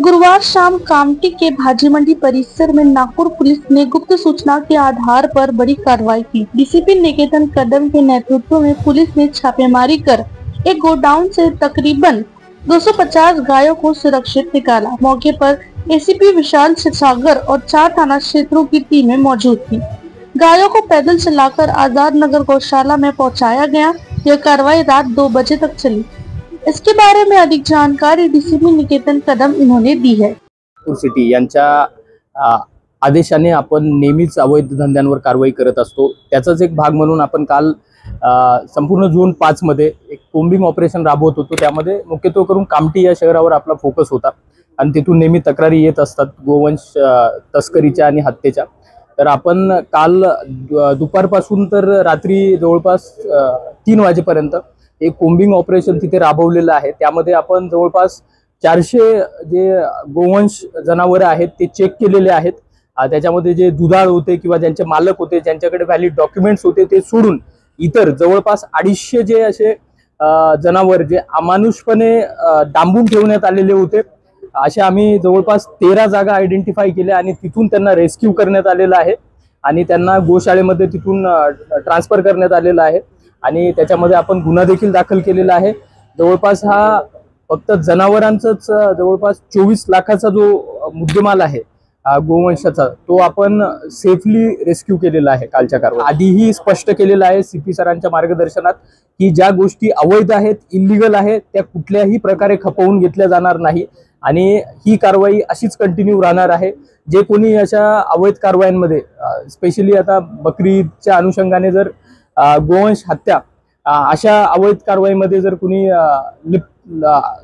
गुरुवार शाम कामटी के भाजी मंडी परिसर में नागपुर पुलिस ने गुप्त सूचना के आधार पर बड़ी कार्रवाई की। डीसीपी निकेतन कदम के नेतृत्व में पुलिस ने छापेमारी कर एक गोडाउन से तकरीबन 250 गायों को सुरक्षित निकाला। मौके पर एसीपी विशाल क्षीरसागर और 4 थाना क्षेत्रों की टीमें मौजूद थी। गायों को पैदल चलाकर आजाद नगर गौशाला में पहुंचाया गया। यह कार्रवाई रात 2 बजे तक चली। इसके बारे में अधिक जानकारी डीसीपी निकेतन कदम इन्होंने दी है। सिटी यांच्या आदेशाने आपण नेहमीच अवैध धंद्यांवर कारवाई करत असतो। त्याचाच एक भाग म्हणून आपण काल संपूर्ण झोन 5 मध्ये एक कोम्बिंग ऑपरेशन राबवत होतो। त्यामध्ये मुख्यत्वे करून कामठी या शहरावर आपला फोकस होता आणि तिथून नेहमी तक्रारी येत असतात गोवंश तस्करीच्या आणि हत्येच्या। तर आपण काल दुपारपासून तर रात्री जवळपास 3 वाजेपर्यंत एक कोम्बिंग ऑपरेशन तिथे राबवलेलं आहे। त्यामध्ये आपण जवळपास 400 जे गोवंश जनावरे आहेत ते चेक केलेले आहेत। त्याच्यामध्ये जे दुधाळ होते किंवा ज्यांचे मालक होते, ज्यांच्याकडे व्हॅलिड डॉक्युमेंट्स होते ते सोडून इतर जवळपास 250 जे असे जनावर जे अमानुषपणे डांबून ठेवण्यात आलेले होते, असे आम्ही जवळपास 13 जागा आयडेंटिफाय केल्या आणि तिथून त्यांना रेस्क्यू करण्यात आलेलं आहे आणि त्यांना गोशाळेमध्ये तिथून ट्रान्सफर करण्यात आलेलं आहे आणि त्याच्यामध्ये आपण गुन्हा देखील दाखल केलेला आहे। जवळपास हा फक्त जनावरांचाच जवळपास 24 लाखाचा जो मुद्देमाल आहे गोवंशाचा, तो आपण सेफली रेस्क्यू केलेला आहे कालच्या कारवाईत। आधीही स्पष्ट केलेलं आहे सीपी सरांच्या मार्गदर्शनात की ज्या गोष्टी अवैध आहेत, इल्लीगल आहेत, त्या कुठल्याही प्रकारे खपवून घेतल्या जाणार नाही आणि ही कारवाई अशीच कंटिन्यू राहणार आहे। जे कोणी अशा अवैध कारवायांमध्ये स्पेशली आता बकरी ईदच्या अनुषंगाने जर गोवंश हत्या अशा अवैध कारवाईमध्ये जर कोणी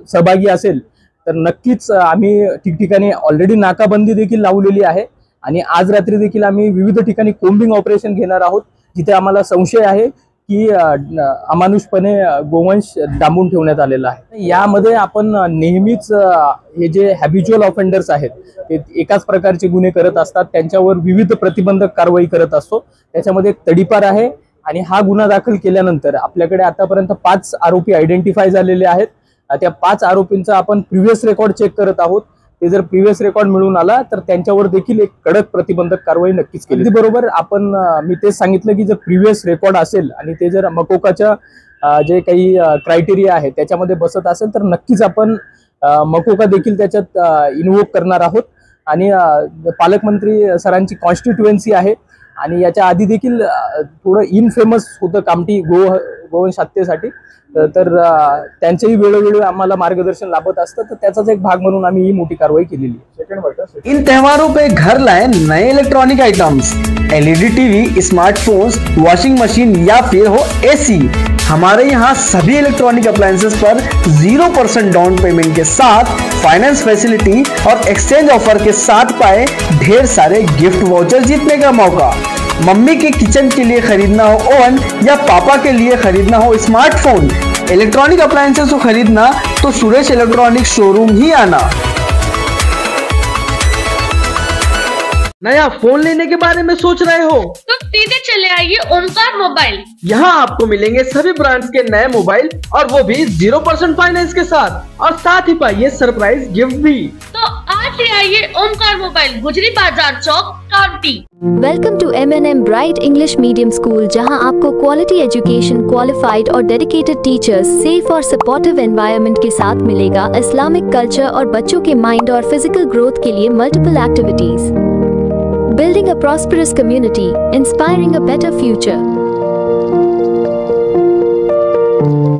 सहभागी असेल तर नक्कीच आम्ही ठिकठिकाणी ऑलरेडी नाकाबंदी देखील लावलेली आहे आणि आज रात्री देखील आम्ही विविध ठिकाणी कोम्बिंग ऑपरेशन घेणार आहोत जिथे आम्हाला संशय आहे की अमानुषपणे गोवंश डांबून ठेवण्यात आलेला आहे। यामध्ये आपण नेहमीच हे जे हॅबिच्युअल ऑफेंडर्स आहेत ते एकाच प्रकारचे गुन्हे करत असतात, त्यांच्यावर विविध प्रतिबंधक कारवाई करत असतो। त्याच्यामध्ये एक तडीपार आहे आणि हा गुन्हा दाखल केल्यानंतर आपल्याकडे आतापर्यंत 5 आरोपी आयडेंटिफाय झालेले आहेत। त्या 5 आरोपींचा आपण प्रिव्हियस रेकॉर्ड चेक करत आहोत। ते जर प्रिव्हियस रेकॉर्ड मिळून आला तर त्यांच्यावर देखील एक कडक प्रतिबंधक कारवाई नक्कीच केली। बरोबर आपण मी तेच सांगितलं की जर प्रिव्हियस रेकॉर्ड असेल आणि ते जर मकोकाच्या जे काही क्रायटेरिया आहे त्याच्यामध्ये बसत असेल तर नक्कीच आपण मकोका देखील त्याच्यात इन्व्होक करणार आहोत आणि पालकमंत्री सरांची कॉन्स्टिट्युएन्सी आहे आणि याच्या आधी देखील थोडं इनफेमस होतं कामठी गोवंश हत्येसाठी, तर त्यांचेही वेळोवेळी आम्हाला मार्गदर्शन लाभत असतं। तर त्याचाच एक भाग म्हणून आम्ही ही मोठी कारवाई केलेली आहे। इन त्योहारों पे घर लाएं नए electronic items, LED TV, smartphones, washing machine या फिर हो एसी। हमारे यहाँ सभी इलेक्ट्रॉनिक अप्लायंसेस पर 0% डाउन पेमेंट के साथ फाइनेंस फैसिलिटी और एक्सचेंज ऑफर के साथ पाए ढेर सारे गिफ्ट वाउचर जीतने का मौका। मम्मी के किचन के लिए खरीदना हो ओवन या पापा के लिए खरीदना हो स्मार्टफोन, इलेक्ट्रॉनिक अप्लायंसेस को खरीदना तो सुरेश इलेक्ट्रॉनिक शोरूम ही आना। नया फोन लेने के बारे में सोच रहे हो तो सीधे चले आइए ओमकार मोबाइल। यहाँ आपको मिलेंगे सभी ब्रांड्स के नए मोबाइल और वो भी 0% फाइनेंस के साथ, और साथ ही पाइए सरप्राइज गिफ्ट भी। तो आज ही आइए Omkar mobile, Gujari Bazar Chowk, Kamptee. Welcome to M&M bright English medium school, जहां आपको क्वालिटी एजुकेशन, क्वालिफाइड और डेडिकेटेड टीचर्स, सेफ और सपोर्टिव एनवायरनमेंट के साथ मिलेगा इस्लामिक कल्चर और बच्चों के माइंड और फिजिकल ग्रोथ के लिए multiple activities. Building a prosperous community, inspiring a better future.